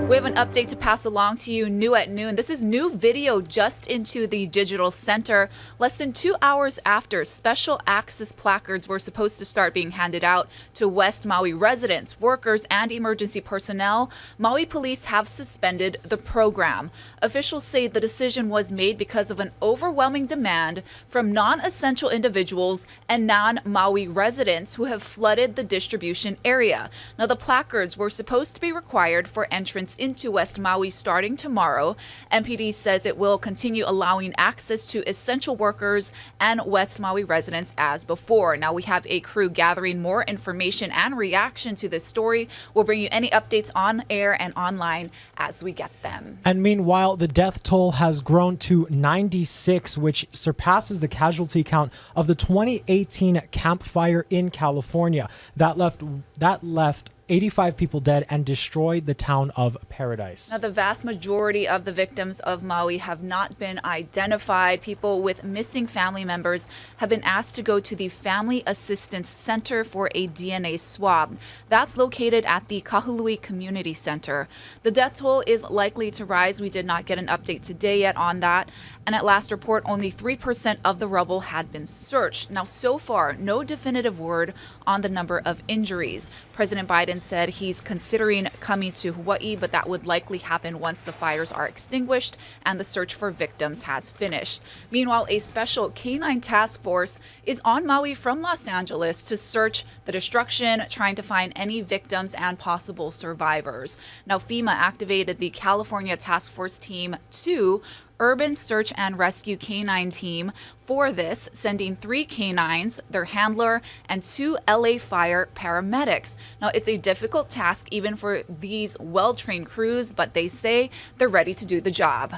We have an update to pass along to you, new at noon. This is new video just into the digital center. Less than 2 hours after special access placards were supposed to start being handed out to West Maui residents, workers, and emergency personnel, Maui police have suspended the program. Officials say the decision was made because of an overwhelming demand from non-essential individuals and non-Maui residents who have flooded the distribution area. Now, the placards were supposed to be required for entrance into West Maui starting tomorrow. MPD says it will continue allowing access to essential workers and West Maui residents as before. Now, we have a crew gathering more information and reaction to this story. We'll bring you any updates on air and online as we get them. And meanwhile, the death toll has grown to 96, which surpasses the casualty count of the 2018 Camp Fire in California that left 85 people dead and destroyed the town of Paradise. Now, the vast majority of the victims of Maui have not been identified. People with missing family members have been asked to go to the Family Assistance Center for a DNA swab. That's located at the Kahului Community Center. The death toll is likely to rise. We did not get an update today yet on that. And at last report, only 3% of the rubble had been searched. Now, so far, no definitive word on the number of injuries. President Biden said he's considering coming to Hawaii, but that would likely happen once the fires are extinguished and the search for victims has finished. Meanwhile, a special canine task force is on Maui from Los Angeles to search the destruction, trying to find any victims and possible survivors. Now, FEMA activated the California Task Force Team 2 Urban Search and Rescue Canine Team for this, sending 3 canines, their handler, and 2 LA Fire paramedics. Now, it's a difficult task even for these well-trained crews, but they say they're ready to do the job.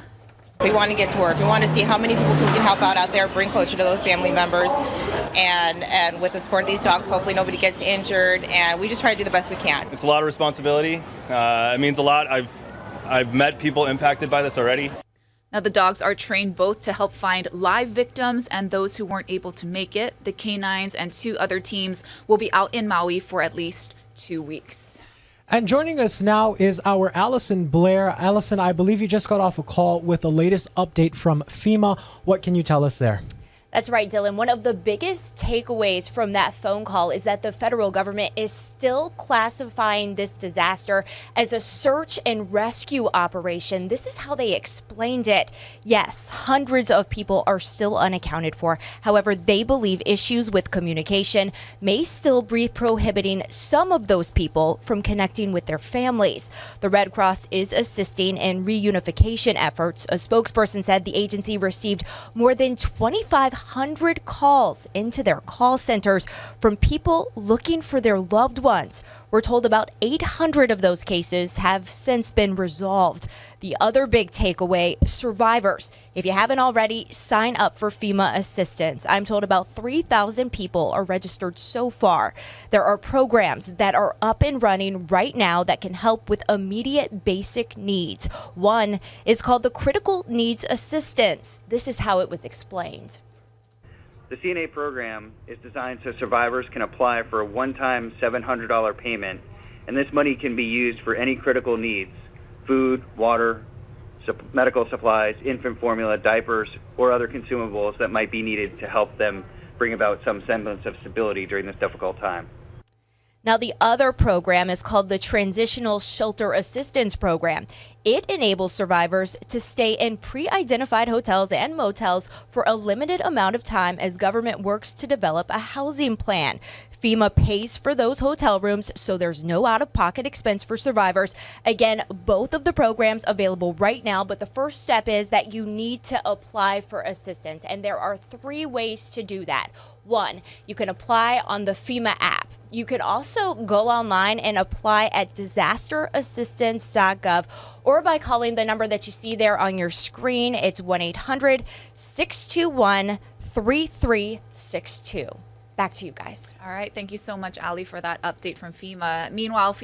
We want to get to work. We want to see how many people we can help out there, bring closer to those family members. And with the support of these dogs, hopefully nobody gets injured. And we just try to do the best we can. It's a lot of responsibility. It means a lot. I've met people impacted by this already. Now, the dogs are trained both to help find live victims and those who weren't able to make it. The canines and 2 other teams will be out in Maui for at least 2 weeks. And joining us now is our Allison Blair. Allison, I believe you just got off a call with the latest update from FEMA. What can you tell us there? That's right, Dylan. One of the biggest takeaways from that phone call is that the federal government is still classifying this disaster as a search and rescue operation. This is how they explained it. Yes, hundreds of people are still unaccounted for. However, they believe issues with communication may still be prohibiting some of those people from connecting with their families. The Red Cross is assisting in reunification efforts. A spokesperson said the agency received more than 2,500 calls into their call centers from people looking for their loved ones. We're told about 800 of those cases have since been resolved. The other big takeaway, survivors. If you haven't already, sign up for FEMA assistance. I'm told about 3,000 people are registered so far. There are programs that are up and running right now that can help with immediate basic needs. One is called the Critical Needs Assistance. This is how it was explained. The CNA program is designed so survivors can apply for a one-time $700 payment, and this money can be used for any critical needs: food, water, medical supplies, infant formula, diapers, or other consumables that might be needed to help them bring about some semblance of stability during this difficult time. Now, the other program is called the Transitional Shelter Assistance Program. It enables survivors to stay in pre-identified hotels and motels for a limited amount of time as government works to develop a housing plan. FEMA pays for those hotel rooms, so there's no out-of-pocket expense for survivors. Again, both of the programs available right now, but the first step is that you need to apply for assistance, and there are 3 ways to do that. 1, you can apply on the FEMA app. You can also go online and apply at disasterassistance.gov or by calling the number that you see there on your screen. It's 1-800-621-3362. Back to you guys. All right. Thank you so much, Ali, for that update from FEMA. Meanwhile,